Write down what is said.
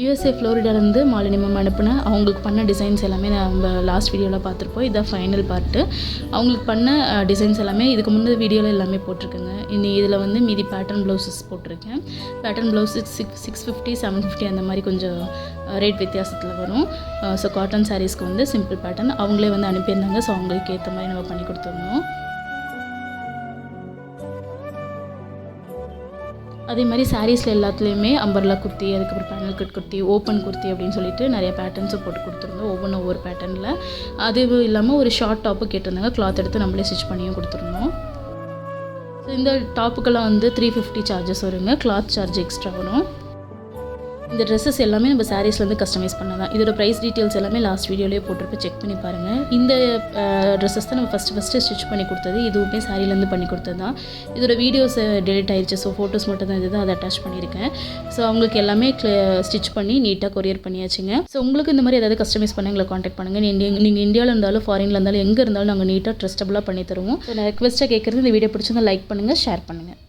USA ஃப்ளோரிடாலேருந்து Malini ma'am அனுப்பினேன். அவங்களுக்கு பண்ண டிசைன்ஸ் எல்லாமே நம்ம லாஸ்ட் வீடியோவில் பார்த்துருப்போம். இதுதான் ஃபைனல் பார்ட்டு. அவங்களுக்கு பண்ண டிசைன்ஸ் எல்லாமே இதுக்கு முன்னே வீடியோவில் எல்லாமே போட்டிருக்கேங்க. இதில் வந்து மீதி பேட்டர்ன் ப்ளவுஸஸ் போட்டிருக்கேன். பேட்டர்ன் ப்ளவுஸ் 650 750 அந்த மாதிரி கொஞ்சம் ரேட் வித்தியாசத்தில் வரும். ஸோ காட்டன் சாரீஸ்க்கு வந்து சிம்பிள் பேட்டர்ன் அவங்களே வந்து அனுப்பியிருந்தாங்க. ஸோ அவங்களுக்கு ஏற்ற மாதிரி நம்ம பண்ணி கொடுத்துருந்தோம். அதே மாதிரி சாரீஸில் எல்லாத்துலேயுமே அம்பர்லா குர்த்தி, அதுக்கப்புறம் panel cut kurti, open kurti அப்படின்னு சொல்லிட்டு நிறைய பேட்டர்ன்ஸும் போட்டு கொடுத்துருந்தோம். ஒவ்வொரு பேட்டர்னில். அது இல்லாமல் ஒரு ஷார்ட் டாப்பு கேட்டிருந்தாங்க. கிளாத் எடுத்து நம்மளே ஸ்டிச் பண்ணியும் கொடுத்துருந்தோம். ஸோ இந்த டாப்புக்கெல்லாம் வந்து 350 சார்ஜஸ் வருங்க. கிளாத் சார்ஜ் எக்ஸ்ட்ரா வரும். இந்த ட்ரெஸ்ஸஸ் எல்லாமே நம்ம சாரீஸ்லேருந்து கஸ்டமைஸ் பண்ணதான். இதோட ப்ரைஸ் டீட்டெயில்ஸ் எல்லாமே லாஸ்ட் வீடியோலேயே போட்டிருப்பேன், செக் பண்ணி பாருங்கள். இந்த ட்ரெஸ்ஸஸ் தான் நம்ம ஃபஸ்ட்டு ஸ்டிச் பண்ணி கொடுத்தது. இதுவுமே சாரீலேருந்து பண்ணி கொடுத்தது தான். இதோட வீடியோஸ் டெலிட் ஆயிடுச்சு. ஸோ ஃபோட்டோஸ் மட்டும் தான் இது அதை அட்டாச் பண்ணியிருக்கேன். ஸோ அவங்களுக்கு எல்லாமே ஸ்டிச் பண்ணி நீட்டாக கொரியர் பண்ணியாச்சுங்க. ஸோ உங்களுக்கு இந்த மாதிரி ஏதாவது கஸ்டமைஸ் பண்ண எங்களை காண்டாக்ட் பண்ணுங்கள். நீங்கள் இந்தியாவில் இருந்தாலும் ஃபாரினில் இருந்தாலும் எங்கே இருந்தாலும் நாங்கள் நீட்டாக ட்ரஸ்டபுளாக பண்ணி தருவோம். ஸோ நான் ரெக்வெஸ்ட்டாக கேட்குறது, இந்த வீடியோ பிடிச்சிருந்தா லைக் பண்ணுங்கள், ஷேர் பண்ணுங்கள்.